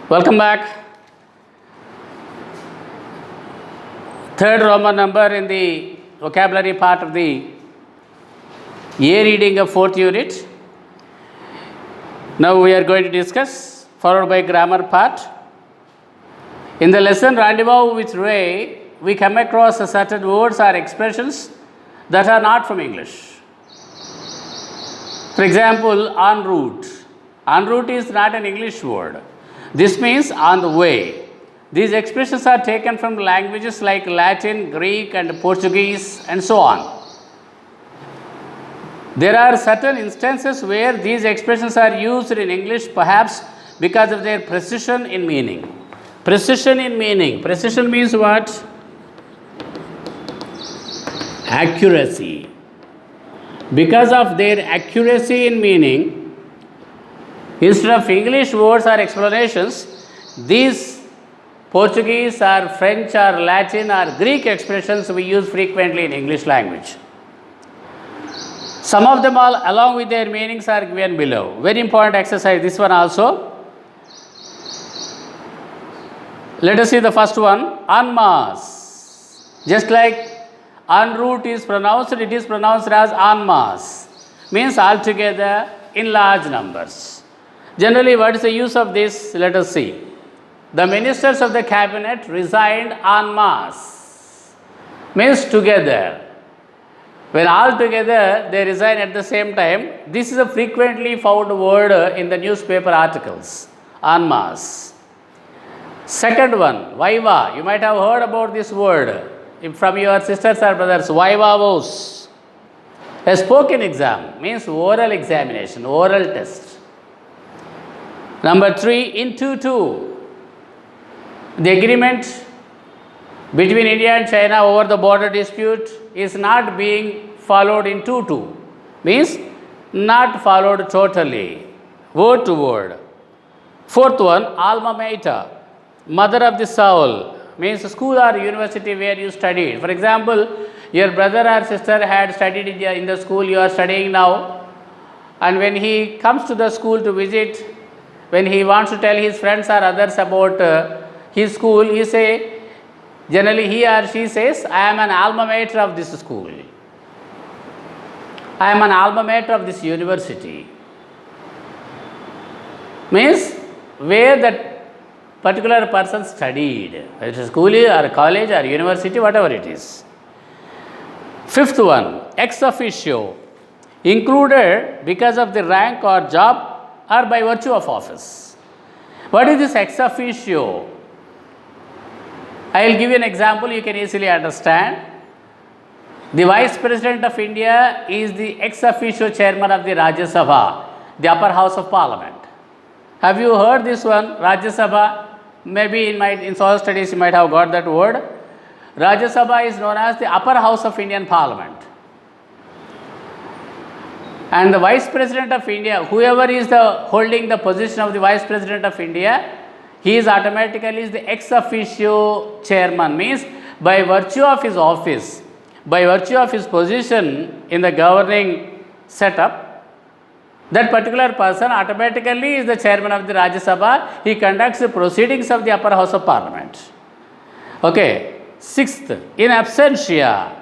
Welcome back. Third Roman number in the vocabulary part of the A reading of fourth unit. Now we are going to discuss, followed by grammar part. In the lesson Rendezvous with Ray, we come across certain words or expressions that are not from English. For example, en route. En route is not an English word. This means on the way. These expressions are taken from languages like Latin, Greek, and Portuguese, and so on. There are certain instances where these expressions are used in English, perhaps because of their precision in meaning. Precision in meaning. Precision means what? Accuracy. Because of their accuracy in meaning, instead of English words or explanations, these Portuguese or French or Latin or Greek expressions we use frequently in English language. Some of them all along with their meanings are given below. Very important exercise, this one also. Let us see the first one, en masse. Just like en route is pronounced, it is pronounced as en masse. Means altogether in large numbers. Generally, what is the use of this? Let us see. The ministers of the cabinet resigned en masse. Means together. When all together they resign at the same time, this is a frequently found word in the newspaper articles. En masse. Second one, viva. You might have heard about this word from your sisters or brothers. Viva voce. A spoken exam means oral examination, oral test. Number 3, in two. The agreement between India and China over the border dispute is not being followed in two. Means not followed totally, word to word. Fourth one, alma mater, mother of the soul, means school or university where you studied. For example, your brother or sister had studied in the school you are studying now, and when he comes to the school to visit, when he wants to tell his friends or others about his school, generally he or she says, I am an alma mater of this school. I am an alma mater of this university. Means where that particular person studied, whether it is school or college or university, whatever it is. Fifth one, ex officio, included because of the rank or job or by virtue of office. What is this ex officio? I will give you an example you can easily understand. The Vice President of India is the ex officio chairman of the Rajya Sabha, the upper house of Parliament. Have you heard this one, Rajya Sabha? Maybe in social studies you might have got that word. Rajya Sabha is known as the upper house of Indian Parliament. And the Vice President of India, whoever is holding the position of the Vice President of India, he is automatically the ex officio chairman. Means by virtue of his office, by virtue of his position in the governing setup, that particular person automatically is the chairman of the Rajya Sabha. He conducts the proceedings of the upper house of Parliament. Okay. Sixth, in absentia.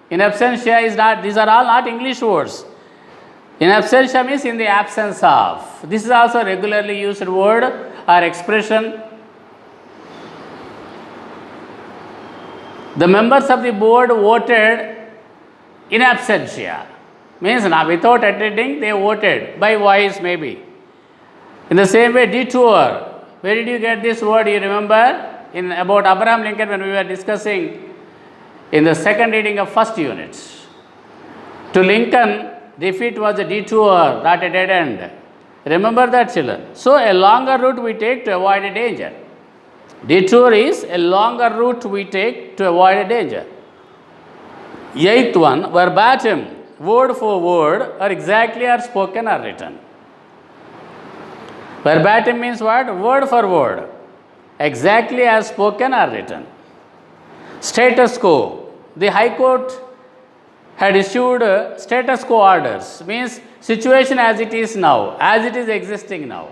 In absentia is not, these are all not English words. In absentia means in the absence of. This is also a regularly used word or expression. The members of the board voted in absentia. Means now without attending, they voted by voice maybe. In the same way, detour. Where did you get this word? You remember about Abraham Lincoln when we were discussing in the second reading of first unit. To Lincoln, defeat was a detour, not a dead end. Remember that, children. So a longer route we take to avoid a danger. Detour is a longer route we take to avoid a danger. Eighth one, verbatim, word for word, or exactly are spoken or written. Verbatim means what? Word for word. Exactly as spoken or written. Status quo. The High Court had issued status quo orders, means situation as it is now, as it is existing now.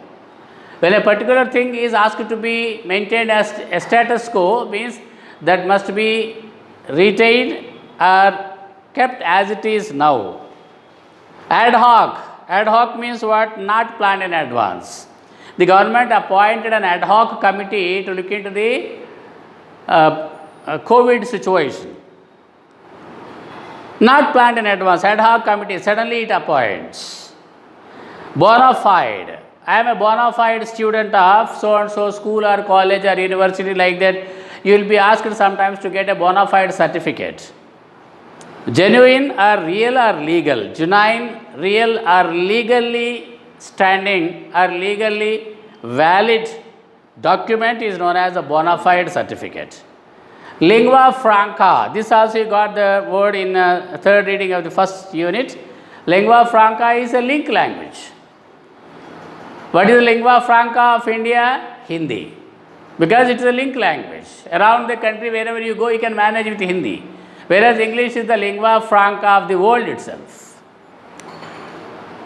When a particular thing is asked to be maintained as a status quo, means that must be retained or kept as it is now. Ad hoc means what? Not planned in advance. The government appointed an ad hoc committee to look into the COVID situation. Not planned in advance, ad hoc committee, suddenly it appoints. Bona fide. I am a bona fide student of so and so school or college or university, like that. You will be asked sometimes to get a bona fide certificate. Genuine or real or legal. Genuine, real or legally standing or legally valid document is known as a bona fide certificate. Lingua franca. This also you got the word in third reading of the first unit. Lingua franca is a link language. What is the lingua franca of India? Hindi. Because it is a link language. Around the country, wherever you go, you can manage with Hindi. Whereas English is the lingua franca of the world itself.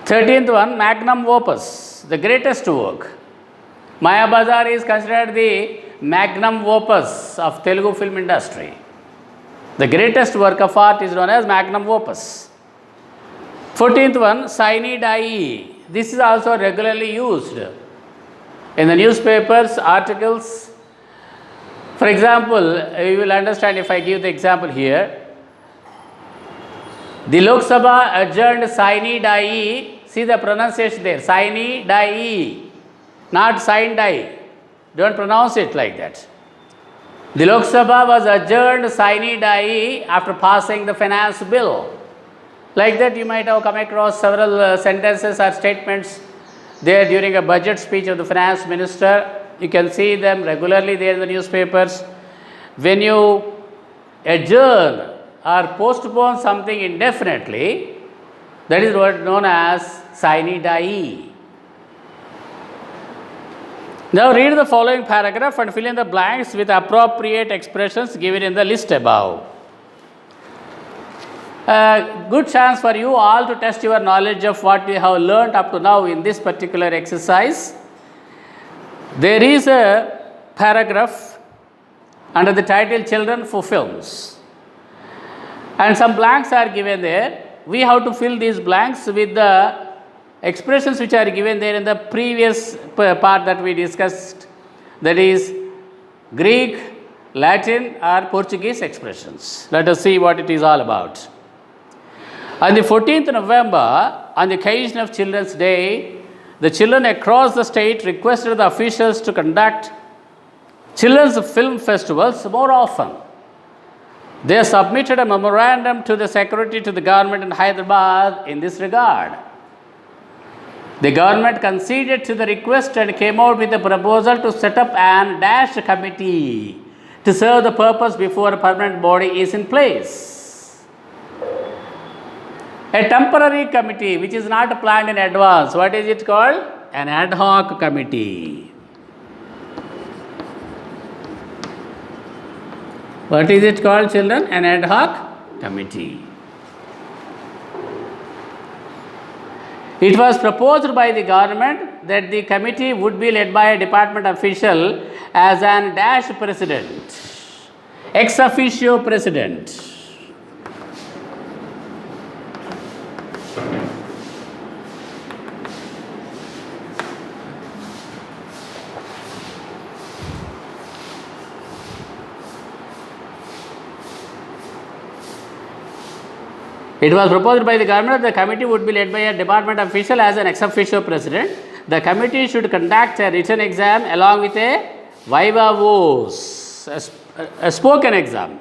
13th one, magnum opus, the greatest work. Mayabazar is considered the magnum opus of Telugu film industry. The greatest work of art is known as magnum opus. 14th one, sine die. This is also regularly used in the newspapers, articles. For example, you will understand if I give the example here. The Lok Sabha adjourned sine die. See the pronunciation there, sine die, not sine die. Don't pronounce it like that. The Lok Sabha was adjourned sine die after passing the finance bill. Like that, you might have come across several sentences or statements there during a budget speech of the finance minister. You can see them regularly there in the newspapers. When you adjourn or postpone something indefinitely, that is what known as sine die. Now read the following paragraph and fill in the blanks with appropriate expressions given in the list above. A good chance for you all to test your knowledge of what you have learnt up to now in this particular exercise. There is a paragraph under the title Children for Films, and some blanks are given there. We have to fill these blanks with the expressions which are given there in the previous part that we discussed, that is Greek, Latin or Portuguese expressions. Let us see what it is all about. On the 14th November, on the occasion of Children's Day, the children across the state requested the officials to conduct children's film festivals more often. They submitted a memorandum to the secretary to the government in Hyderabad in this regard. The government conceded to the request and came out with a proposal to set up an dash committee to serve the purpose before a permanent body is in place. A temporary committee which is not planned in advance. What is it called? An ad hoc committee. What is it called, children? An ad hoc committee. It was proposed by the government that the committee would be led by a department official as an dash president, ex officio president. It was proposed by the government that the committee would be led by a department official as an ex officio president. The committee should conduct a written exam along with a viva voce, a spoken exam.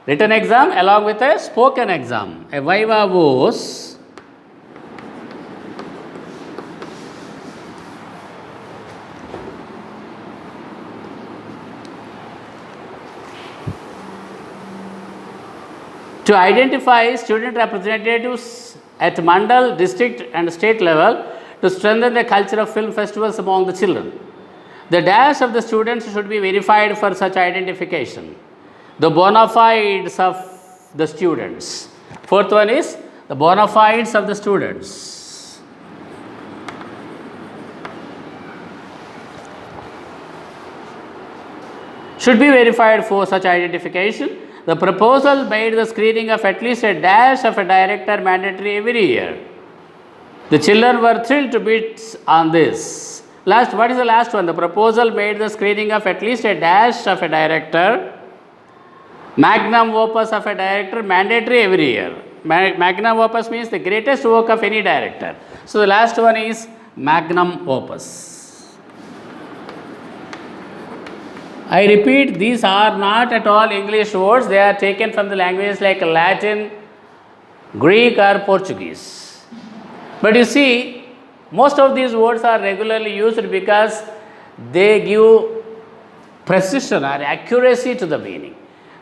Written exam along with a spoken exam, a viva voce. To identify student representatives at mandal, district and state level to strengthen the culture of film festivals among the children. The dash of the students should be verified for such identification. The bona fides of the students. Fourth one is the bona fides of the students. should be verified for such identification. The proposal made the screening of at least a dash of a director mandatory every year. The children were thrilled to bits on this. What is the last one? The proposal made the screening of at least a dash of a director, magnum opus of a director, mandatory every year. Magnum opus means the greatest work of any director. So the last one is magnum opus. I repeat, these are not at all English words. They are taken from the languages like Latin, Greek or Portuguese. But you see, most of these words are regularly used because they give precision or accuracy to the meaning.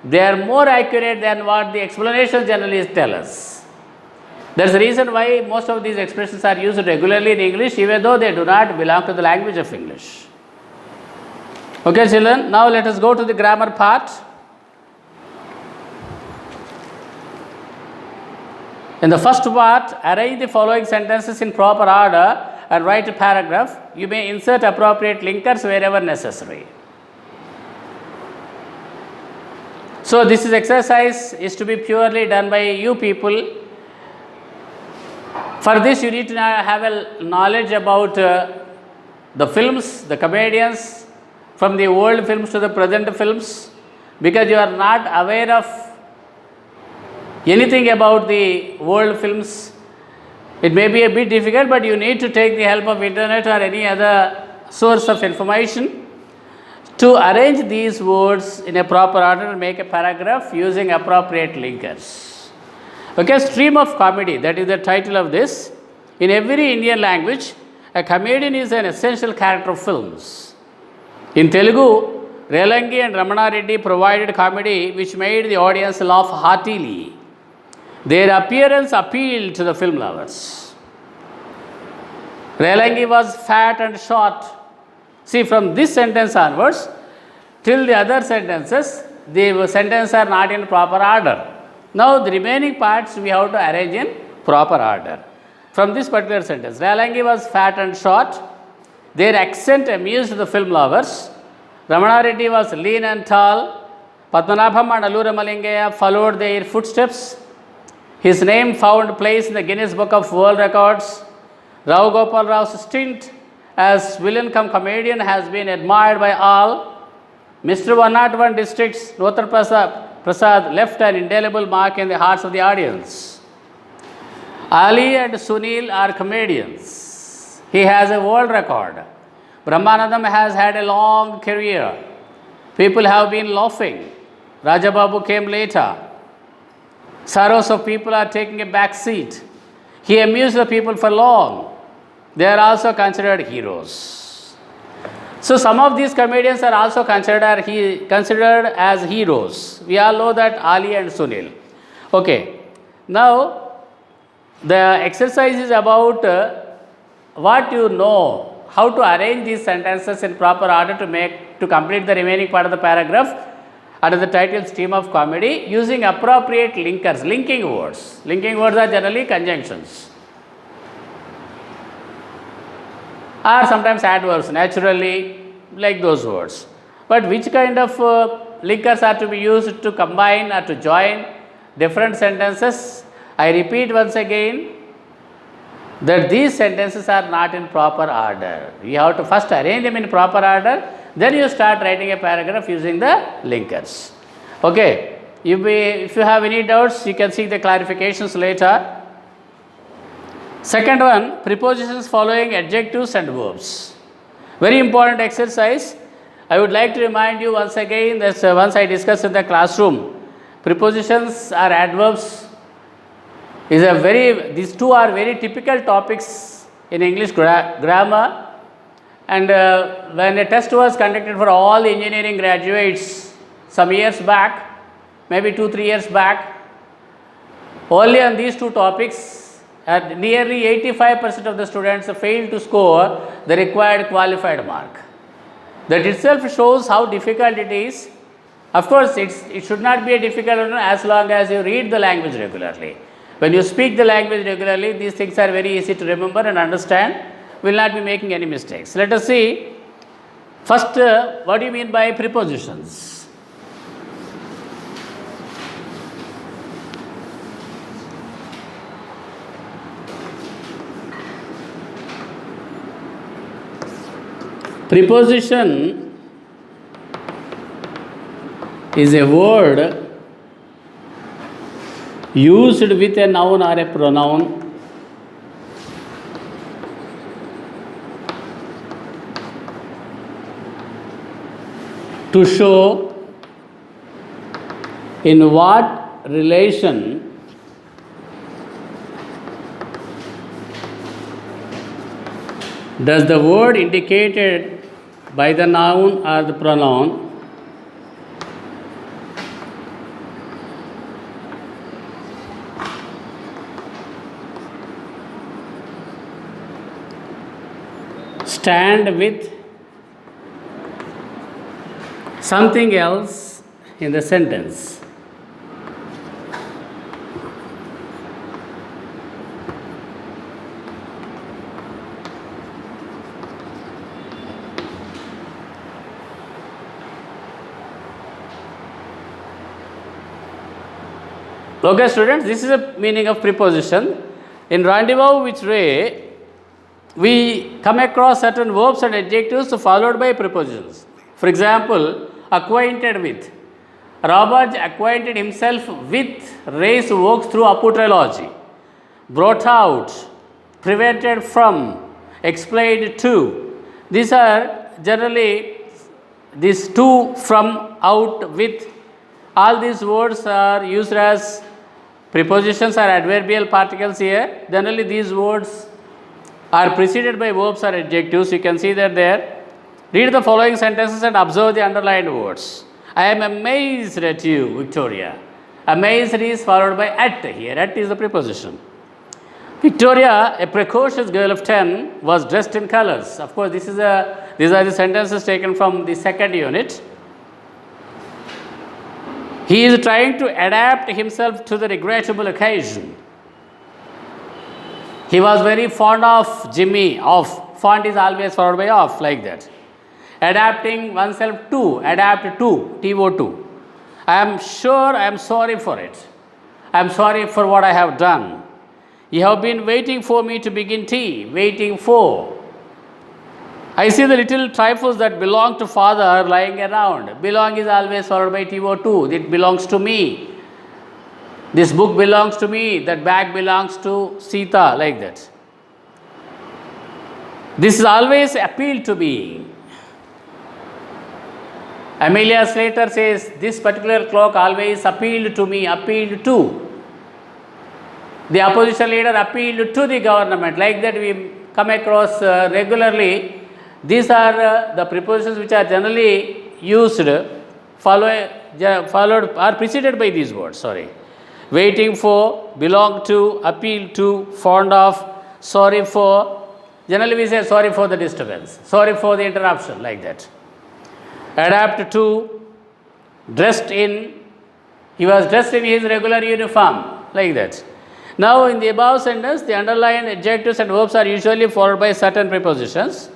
They are more accurate than what the explanations generally tell us. That's the reason why most of these expressions are used regularly in English, even though they do not belong to the language of English. Okay, children, now let us go to the grammar part. In the first part, arrange the following sentences in proper order and write a paragraph. You may insert appropriate linkers wherever necessary. So this exercise is to be purely done by you people. For this, you need to have a knowledge about the films, the comedians, from the old films to the present films, because you are not aware of anything about the world films. It may be a bit difficult, but you need to take the help of internet or any other source of information to arrange these words in a proper order and make a paragraph using appropriate linkers. Okay, stream of comedy, that is the title of this. In every Indian language, a comedian is an essential character of films. In Telugu, Relangi and Ramana Reddy provided comedy which made the audience laugh heartily. Their appearance appealed to the film lovers. Relangi was fat and short. See, from this sentence onwards till the other sentences, the sentences are not in proper order. Now the remaining parts we have to arrange in proper order. From this particular sentence, Relangi was fat and short. Their accent amused the film lovers. Ramana Reddy was lean and tall. Padmanabham and Allura Malingaya followed their footsteps. His name found place in the Guinness Book of World Records. Rao Gopal Rao's stint as villain cum comedian has been admired by all. Mr. 101 District's Notar Prasad left an indelible mark in the hearts of the audience. Ali and Sunil are comedians. He has a world record. Brahmanandam has had a long career. People have been laughing. Rajababu came later. Sorrows of people are taking a back seat. He amused the people for long. They are also considered heroes. So some of these comedians are also considered as heroes. We all know that Ali and Sunil. Okay. Now the exercise is about what you know, how to arrange these sentences in proper order to complete the remaining part of the paragraph under the title Stream of Comedy using appropriate linkers, linking words. Linking words are generally conjunctions or sometimes adverbs, naturally, like those words. But which kind of linkers are to be used to combine or to join different sentences? I repeat once again that these sentences are not in proper order. You have to first arrange them in proper order, then you start writing a paragraph using the linkers. Okay. If you have any doubts, you can seek the clarifications later. Second one, prepositions following adjectives and verbs. Very important exercise. I would like to remind you once again that once I discussed in the classroom, prepositions or adverbs these two are very typical topics in English grammar. And when a test was conducted for all the engineering graduates some years back, maybe 2-3 years back, only on these two topics, nearly 85% of the students failed to score the required qualified mark. That itself shows how difficult it is. Of course, it should not be a difficult one as long as you read the language regularly. When you speak the language regularly, these things are very easy to remember and understand. Will not be making any mistakes. Let us see. First, what do you mean by prepositions? Preposition is a word used with a noun or a pronoun to show in what relation does the word indicated by the noun or the pronoun stand with something else in the sentence. Okay, students, this is the meaning of preposition. In rendezvous with Ray, we come across certain verbs and adjectives followed by prepositions. For example, acquainted with. Robert acquainted himself with Ray's works through Apu trilogy. Brought out, prevented from, explained to. These are generally these to, from, out, with. All these words are used as prepositions or adverbial particles here. Generally, these words are preceded by verbs or adjectives. You can see that there. Read the following sentences and observe the underlined words. I am amazed at you, Victoria. Amazed is followed by at here. At is the preposition. Victoria, a precocious girl of 10, was dressed in colors. Of course, these are the sentences taken from the second unit. He is trying to adapt himself to the regrettable occasion. He was very fond of Jimmy. Of. Fond is always followed by of, like that. Adapting oneself to. Adapt to. TO2. I am sure I am sorry for it. I am sorry for what I have done. You have been waiting for me to begin tea. Waiting for. I see the little trifles that belong to father lying around. Belong is always followed by TO2. It belongs to me. This book belongs to me. That bag belongs to Sita. Like that. This is always appeal to me. Amelia Slater says, this particular clock always appealed to me. Appealed to. The opposition leader appealed to the government. Like that we come across regularly. These are the prepositions which are generally used, followed or preceded by these words. Sorry. Waiting for, belong to, appeal to, fond of, sorry for. Generally we say sorry for the disturbance, sorry for the interruption, like that. Adapt to, dressed in. He was dressed in his regular uniform, like that. Now in the above sentence, the underlined adjectives and verbs are usually followed by certain prepositions.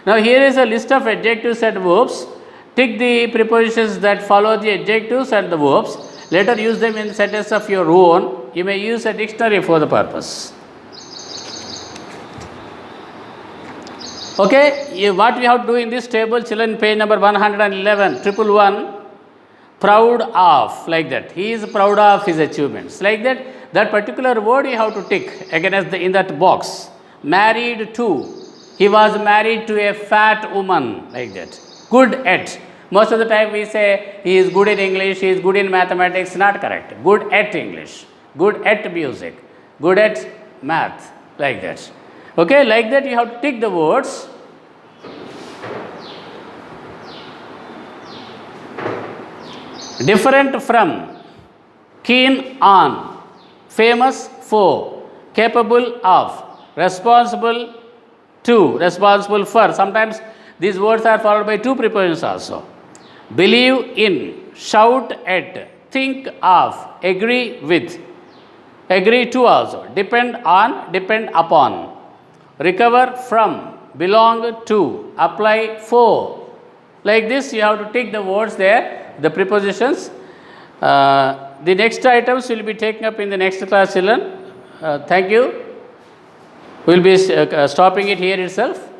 Now here is a list of adjectives and verbs. Tick the prepositions that follow the adjectives and the verbs. Later use them in sentences of your own. You may use a dictionary for the purpose. Okay, what we have to do in this table, children, page number 111, 111, proud of, like that. He is proud of his achievements. Like that, that particular word you have to tick against in that box. Married to. He was married to a fat woman, like that. Good at. Most of the time we say he is good in English, he is good in mathematics. Not correct. Good at English, good at music, good at math, like that. Okay, like that you have to tick the words. Different from, keen on, famous for, capable of, responsible to, responsible for. Sometimes these words are followed by two prepositions also. Believe in, shout at, think of, agree with, agree to also, depend on, depend upon, recover from, belong to, apply for. Like this you have to take the words there, the prepositions. The next items will be taken up in the next class, children. Thank you. We will be stopping it here itself.